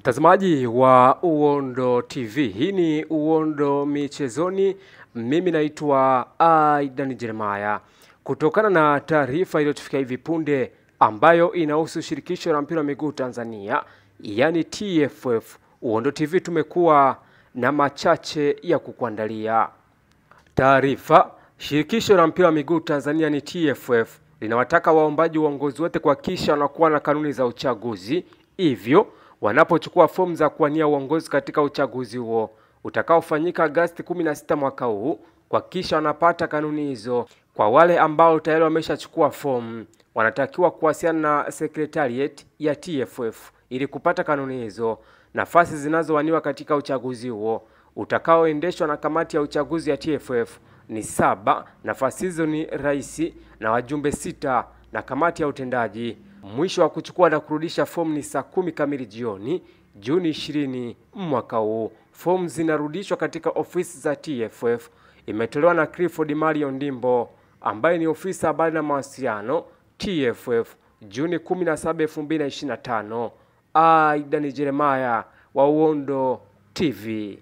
Mtazamaji wa Uondo TV, hii ni Uondo Michezoni. Mimi naitwa Aidan Jeremiah. Kutokana na taarifa iliyotufikia hivi punde ambayo inahusu shirikisho la mpira wa miguu Tanzania, yani TFF, Uondo TV tumekuwa na machache ya kukuandalia. Taarifa: shirikisho la mpira wa miguu Tanzania ni TFF linawataka waombaji uongozi wote kuhakikisha wanakuwa na kanuni za uchaguzi, hivyo wanapochukua fomu za kuwania uongozi katika uchaguzi huo utakaofanyika Agosti 16 mwaka huu, kuhakikisha wanapata kanuni hizo. Kwa wale ambao tayari wameshachukua fomu, wanatakiwa kuwasiliana na secretariat ya TFF ili kupata kanuni hizo. Nafasi zinazowaniwa katika uchaguzi huo utakaoendeshwa na kamati ya uchaguzi ya TFF ni 7. Nafasi hizo ni rais na wajumbe 6 na kamati ya utendaji. Mwisho wa kuchukua na kurudisha fomu ni saa 10 kamili jioni, Juni 20 mwaka huu. Fomu zinarudishwa katika ofisi za TFF. Imetolewa na Clifford Mario Ndimbo ambaye ni ofisa habari na mawasiliano TFF, Juni 17, 2025. Aidan Jeremiah wa Uondo TV.